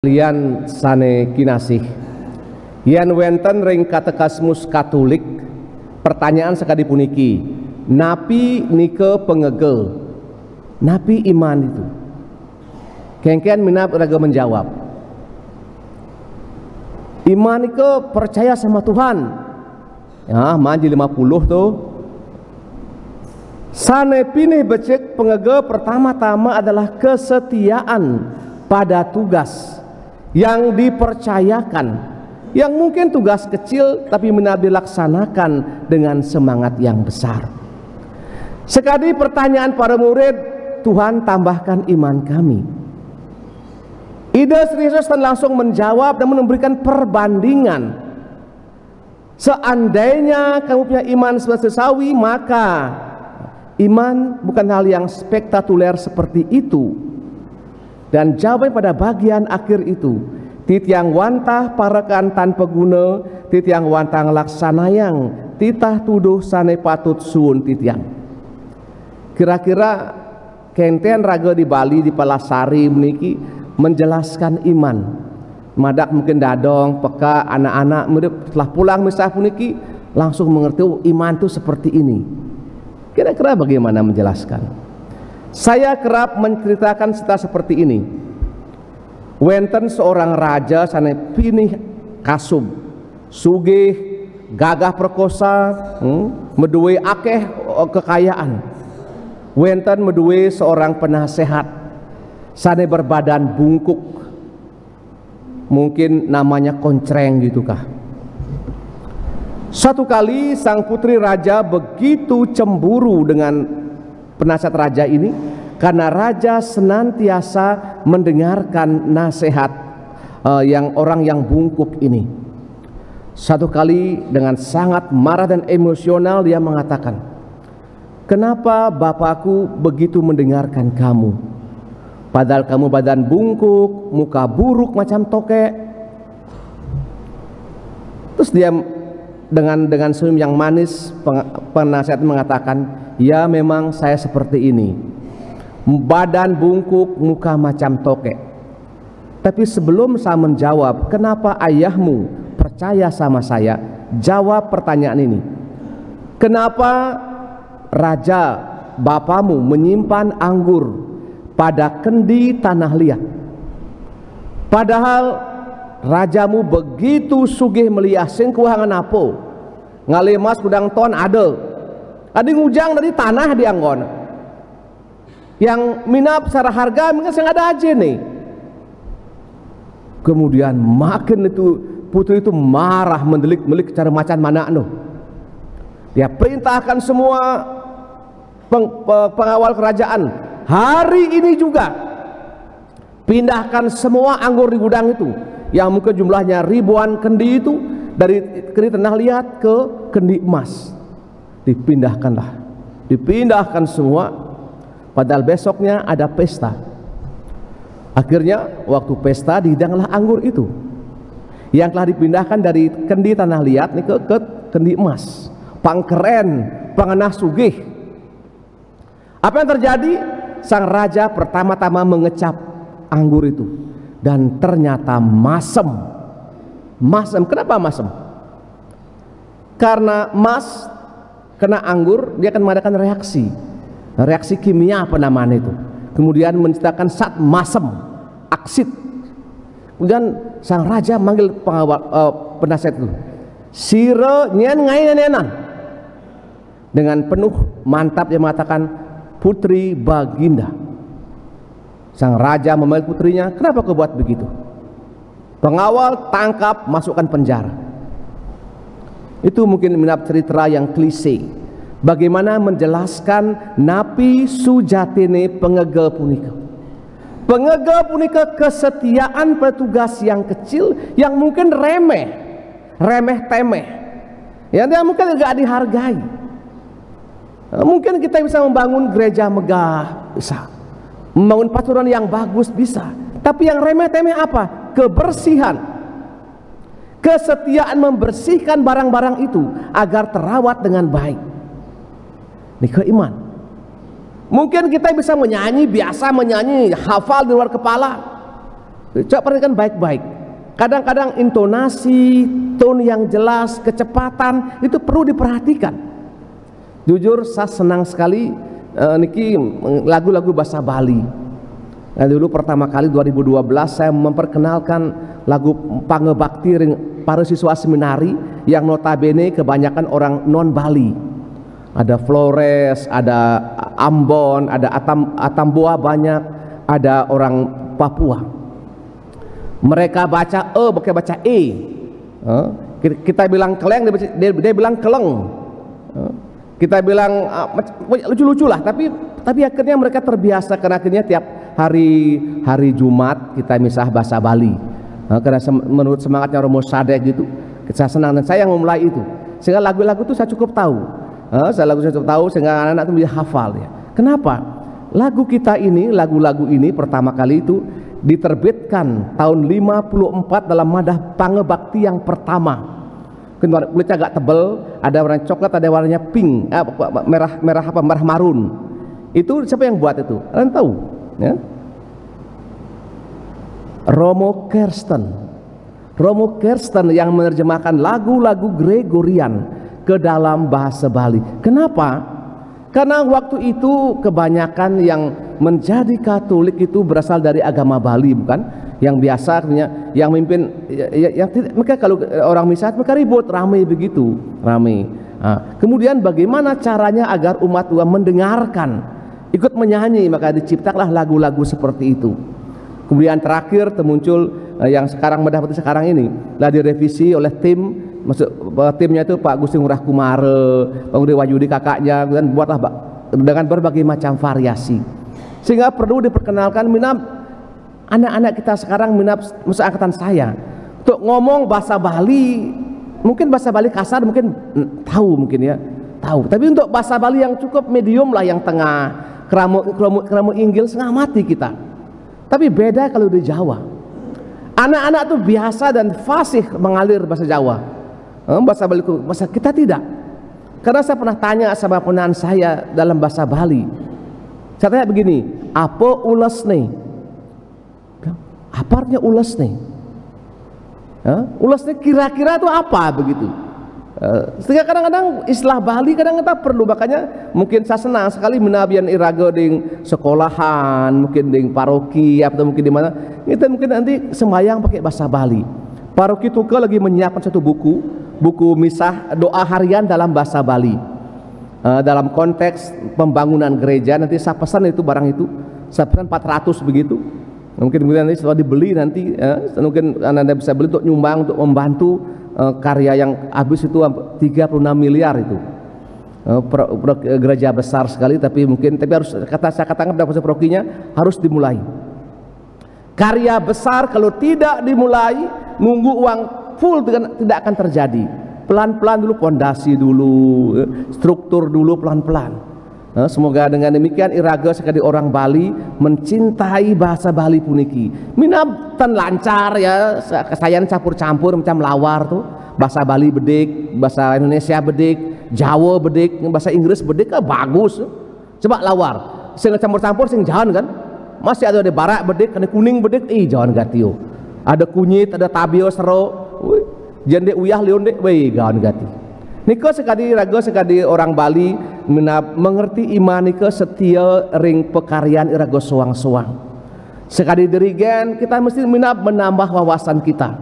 Kalian sane kinasih yen wenten ring katekasmus Katolik pertanyaan sekali puniki napi nike pengegel napi iman itu kengken minap raga menjawab iman nike percaya sama Tuhan ya manji 50 tuh sane pinih becek pengegel pertama-tama adalah kesetiaan pada tugas yang dipercayakan, yang mungkin tugas kecil tapi benar dilaksanakan dengan semangat yang besar. Sekali pertanyaan para murid, Tuhan tambahkan iman kami. Ide Yesus langsung menjawab dan memberikan perbandingan. Seandainya kamu punya iman seperti sawi, maka iman bukan hal yang spektakuler seperti itu. Dan jawaban pada bagian akhir itu, titiang wantah parakan tanpa guna, titiang wantah laksanayang, titah tuduh sane patut suun titiang. Kira-kira kenten raga di Bali di Palasari meniki menjelaskan iman. Madak mungkin dadong, peka anak-anak setelah pulang misah puniki langsung mengerti oh, iman itu seperti ini. Kira-kira bagaimana menjelaskan? Saya kerap menceritakan cerita seperti ini. Wenten seorang raja sana pinih kasub, sugih, gagah perkosa, meduwe akeh kekayaan. Wenten meduwe seorang penasehat, sana berbadan bungkuk, mungkin namanya koncreng gitu kah. Suatu kali sang putri raja begitu cemburu dengan penasihat raja ini karena raja senantiasa mendengarkan nasihat yang orang yang bungkuk ini. Satu kali dengan sangat marah dan emosional dia mengatakan, "Kenapa bapakku begitu mendengarkan kamu? Padahal kamu badan bungkuk, muka buruk macam tokek." Terus dia dengan senyum yang manis penasihat mengatakan, "Ya memang saya seperti ini, badan bungkuk, muka macam tokek. Tapi sebelum saya menjawab kenapa ayahmu percaya sama saya, jawab pertanyaan ini. Kenapa raja bapamu menyimpan anggur pada kendi tanah liat? Padahal rajamu begitu sugih meliah singkuhangan apo ngalemas kudang ton ada ngujang dari tanah di anggon yang minap secara harga mungkin saya ada aja nih." Kemudian makin itu putri itu marah mendelik-melik cara macam mana no. Dia perintahkan semua pengawal kerajaan hari ini juga pindahkan semua anggur di gudang itu yang mungkin jumlahnya ribuan kendi itu dari kendi tanah liat ke kendi emas. Dipindahkan semua. Padahal besoknya ada pesta. Akhirnya waktu pesta dihidanglah anggur itu yang telah dipindahkan dari kendi tanah liat nih ke kendi emas. Pangkeren, pangenah sugih. Apa yang terjadi? Sang raja pertama-tama mengecap anggur itu dan ternyata masem. Kenapa masem? Karena emas kena anggur dia akan mengadakan reaksi kimia apa namanya itu, kemudian menciptakan zat masem, aksid. Kemudian sang raja manggil pengawal penasihat itu, "Sire nyen ngai nenan." Dengan penuh mantap dia mengatakan, "Putri Baginda." Sang raja memanggil putrinya, "Kenapa kau buat begitu?" Pengawal tangkap, masukkan penjara. Itu mungkin minap cerita yang klise. Bagaimana menjelaskan napi sujatine pengegel punika. Pengegel punika kesetiaan petugas yang kecil yang mungkin remeh temeh. Yang dia mungkin tidak dihargai. Mungkin kita bisa membangun gereja megah, bisa. Membangun pasuruan yang bagus bisa. Tapi yang remeh-temeh apa? Kebersihan. Kesetiaan membersihkan barang-barang itu agar terawat dengan baik. Ini keiman. Mungkin kita bisa menyanyi, biasa menyanyi, hafal di luar kepala. Coba perhatikan baik-baik. Kadang-kadang intonasi, tone yang jelas, kecepatan itu perlu diperhatikan. Jujur saya senang sekali niki lagu-lagu bahasa Bali. Nah, dulu pertama kali 2012 saya memperkenalkan lagu pangebakti para siswa seminari yang notabene kebanyakan orang non Bali. Ada Flores, ada Ambon, ada Atamboa banyak, ada orang Papua. Mereka baca bukan baca e. Kita bilang keleng, dia bilang keleng. Kita bilang lucu-lucu lah, tapi akhirnya mereka terbiasa karena akhirnya tiap hari Jumat kita misah bahasa Bali. Karena menurut semangatnya Romo Sadek gitu, saya senang dan saya yang memulai itu. Sehingga lagu-lagu itu saya cukup tahu. Saya cukup tahu sehingga anak-anak itu bisa hafal ya. Kenapa? Lagu-lagu ini pertama kali itu diterbitkan tahun 54 dalam madah pangebakti yang pertama. Kulitnya agak tebal, ada warna coklat, ada warnanya pink, merah marun. Itu siapa yang buat itu? Kalian tahu? Ya? Romo Kersten yang menerjemahkan lagu-lagu Gregorian ke dalam bahasa Bali. Kenapa? Karena waktu itu kebanyakan yang menjadi Katolik itu berasal dari agama Bali, bukan? Yang biasa yang memimpin mereka kalau orang misa mereka ribut, ramai begitu, ramai. Kemudian bagaimana caranya agar umat Tuhan mendengarkan, ikut menyanyi, maka diciptakanlah lagu-lagu seperti itu. Kemudian terakhir muncul yang sekarang mendapat sekarang ini lah direvisi oleh timnya itu Pak Gusti Ngurah Kumare, Pak Dewa Yudi kakaknya, dan buatlah dengan berbagai macam variasi. Sehingga perlu diperkenalkan anak-anak kita sekarang masa angkatan saya untuk ngomong bahasa Bali, mungkin bahasa Bali kasar mungkin tahu tapi untuk bahasa Bali yang cukup medium lah, yang tengah, keramu inggil setengah mati kita. Tapi beda kalau di Jawa, anak-anak tuh biasa dan fasih mengalir bahasa Jawa. Bahasa Bali, bahasa kita tidak. Karena saya pernah tanya sama ponakan saya dalam bahasa Bali, saya tanya begini, apa ules nih? Apa artinya ules nih? Ules nih kira-kira itu apa begitu? Sehingga kadang-kadang istilah Bali kadang kita perlu, makanya mungkin saya senang sekali menabian iraga di sekolahan, mungkin di paroki atau mungkin di mana kita mungkin nanti sembahyang pakai bahasa Bali. Paroki Tuka lagi menyiapkan satu buku misah doa harian dalam bahasa Bali, dalam konteks pembangunan gereja. Nanti saya pesan itu barang itu, saya pesan 400 begitu. Mungkin nanti setelah dibeli nanti mungkin Anda bisa beli untuk nyumbang, untuk membantu karya yang habis itu 36 miliar itu. Gereja besar sekali, tapi harus saya katakan pada proses parokinya harus dimulai. Karya besar kalau tidak dimulai, nunggu uang full tidak akan terjadi. Pelan-pelan dulu, pondasi dulu, struktur dulu, pelan-pelan. Semoga dengan demikian iraga sekali orang Bali mencintai bahasa Bali puniki. Minatan lancar ya, kesayan campur-campur macam lawar tuh. Bahasa Bali bedik, bahasa Indonesia bedik, Jawa bedik, bahasa Inggris bedik, bagus. Coba lawar, sing campur-campur sing jalan kan. Masih ada barak bedik, ada kuning bedik, jalan gatio. Ada kunyit, ada tabio sero. Jende uyah leonde, gawan gati. Niko sekali raga sekali orang Bali mengerti iman niko setia ring pekarian iraga soang-soang. Sekali dirigen kita mesti menambah wawasan kita.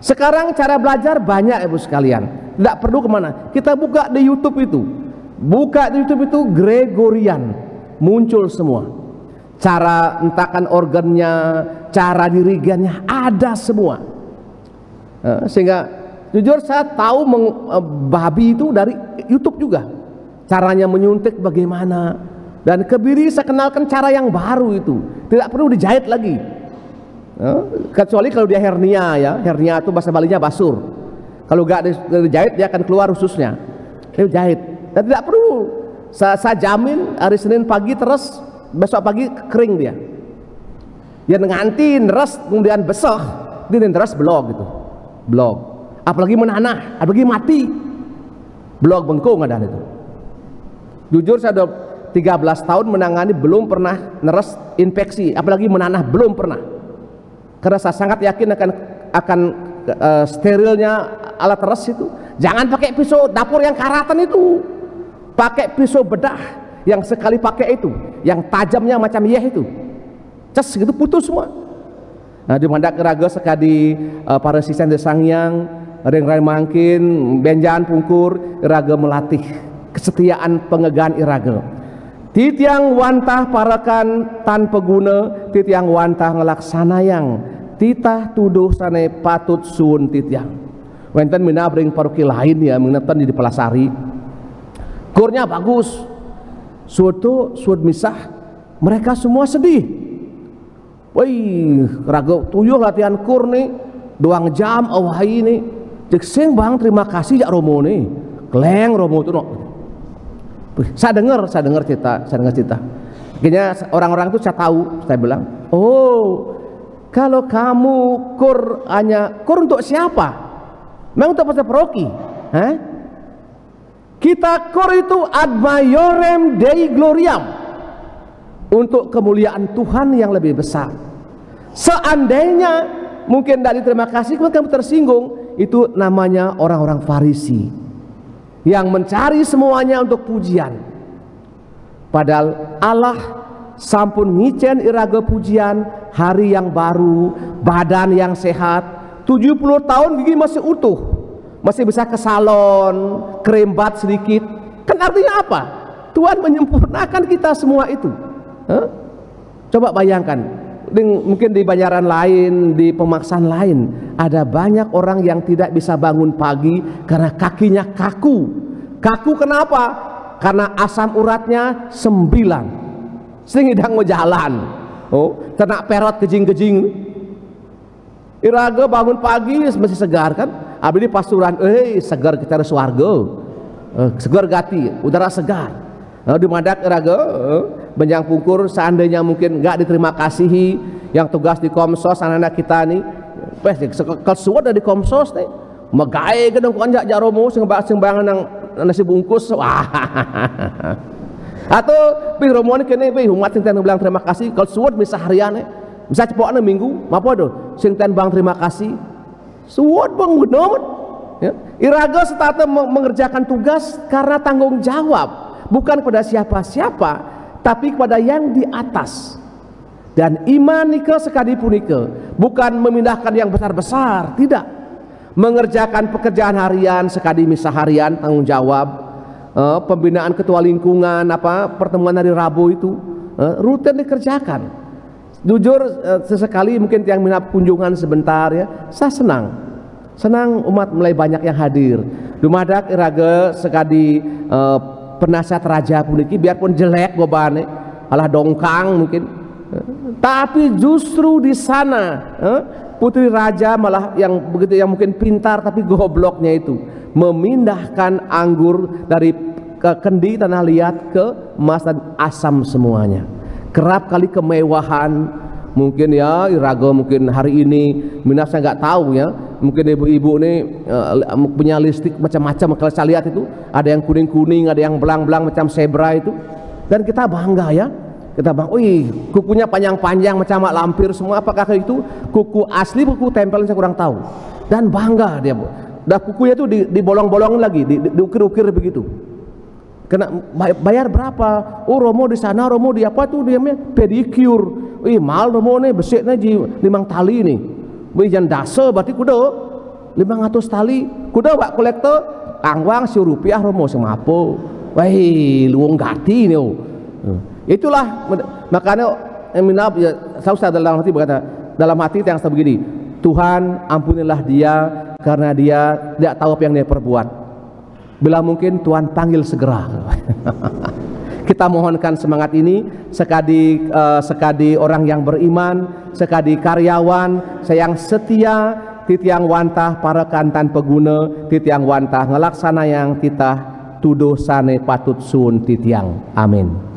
Sekarang cara belajar banyak ibu sekalian, tidak perlu kemana, kita buka di YouTube itu Gregorian, muncul semua. Cara entakan organnya, cara dirigennya ada semua. Sehingga jujur saya tahu babi itu dari YouTube juga, caranya menyuntik bagaimana, dan kebiri saya kenalkan cara yang baru itu, tidak perlu dijahit lagi, kecuali kalau dia hernia ya, hernia itu bahasa Balinya basur, kalau gak dijahit dia akan keluar ususnya, dia jahit, dan tidak perlu, saya jamin hari Senin pagi terus, besok pagi kering dia, nganti neres kemudian besok, dia neres blog gitu, blog. Apalagi menanah, apalagi mati, blog bengkung ada itu. Jujur saya sudah 13 tahun menangani belum pernah neres infeksi, apalagi menanah belum pernah. Karena saya sangat yakin akan sterilnya alat teres itu. Jangan pakai pisau dapur yang karatan itu, pakai pisau bedah yang sekali pakai itu, yang tajamnya macam yeh itu, cas gitu putus semua. Nah, di mandak raga sekali para sisen desangyang ring-ring mangkin benjan pungkur iraga melatih kesetiaan pengegaan iraga. Titiang wantah parakan tanpa guna, titiang wantah ngelaksanayang titah tuduh sane patut suun titiang. Wenten mina bring paroki lain ya, mengenatan di Pelasari. Kurnya bagus. Suatu misah, mereka semua sedih. Wih, raga tuyuh latihan kur nih, 2 jam awai nih. Cek sing bang terima kasih jak Romo nih. Keleng Romo tuh no. Saya dengar cerita. Akhirnya orang-orang itu saya tahu, saya bilang, oh, kalau kamu kur untuk siapa? Memang untuk pastor paroki, kita kur itu ad maiorem Dei gloriam, untuk kemuliaan Tuhan yang lebih besar. Seandainya mungkin tidak diterima kasih, kamu tersinggung, itu namanya orang-orang Farisi yang mencari semuanya untuk pujian. Padahal Allah sampun ngicen iraga pujian, hari yang baru, badan yang sehat, 70 tahun gigi masih utuh, masih bisa ke salon, kerembat sedikit. Kan artinya apa? Tuhan menyempurnakan kita semua itu. Coba bayangkan, mungkin di bayaran lain, di pemaksaan lain, ada banyak orang yang tidak bisa bangun pagi karena kakinya kaku. Kaku kenapa? Karena asam uratnya 9, sehingga hidang mau jalan. Oh, kena perot kejing-kejing. Iraga bangun pagi masih segar kan? Abdi pasuran, segar kita ada swarga, segar gati, udara segar. Di madak iraga benjang pungkur, seandainya mungkin nggak diterima kasihi yang tugas di Komsos anak-anak kita nih, kesuat dari Komsos nih, megai gedung konjak jaromo sembarangan yang nasi bungkus, wah. Atau pi romo ini kene pi umat sing bilang terima kasih, kalau suwat bisa harian bisa cepokna minggu, apa do? Sing ten bang terima kasih, suwat bang bener. Ya. Iraga setata mengerjakan tugas karena tanggung jawab, bukan kepada siapa-siapa, tapi kepada yang di atas. Dan iman nika sekali punika bukan memindahkan yang besar-besar, tidak. Mengerjakan pekerjaan harian sekali misa harian tanggung jawab, pembinaan ketua lingkungan, pertemuan hari Rabu itu rutin dikerjakan. Jujur sesekali mungkin yang minat kunjungan sebentar ya, saya senang umat mulai banyak yang hadir. Dumadak iraga sekali penasihat raja puniki biarpun jelek bobane, alah dongkang mungkin, tapi justru di sana putri raja malah yang begitu, yang mungkin pintar tapi gobloknya itu memindahkan anggur dari kendi tanah liat ke emas dan asam semuanya. Kerap kali kemewahan mungkin ya iraga mungkin hari ini minat saya nggak tahu ya, mungkin ibu-ibu ini punya listrik macam-macam. Kalau saya lihat itu ada yang kuning-kuning, ada yang belang-belang macam zebra itu, dan kita bangga ya, kita bangga. Wih, kukunya panjang-panjang macam mak lampir semua. Apakah itu kuku asli, kuku tempel, saya kurang tahu. Dan bangga dia, Bu. Dan kukunya itu dibolong-bolong lagi, diukir-ukir begitu. Kena bayar berapa? Oh, Romo di sana, Romo di apa tuh dia pedicure. Wih, mal Romo nih besiknya di 5 tali nih. Wih, jangan dasa berarti kuda 500 tali. Kuda wak kolektor angwang Rp1 Romo semapo. Wih, luang gati nih. Itulah makanya minap ya, saya dalam hati berkata, dalam hati yang sebegini, Tuhan ampunilah dia karena dia tidak tahu apa yang dia perbuat. Bila mungkin Tuhan panggil segera. Kita mohonkan semangat ini sekadi orang yang beriman, sekadi karyawan yang setia, titiang wantah para kantan peguna, titiang wantah ngelaksana yang titah tuduh sane patut sun titiang. Amin.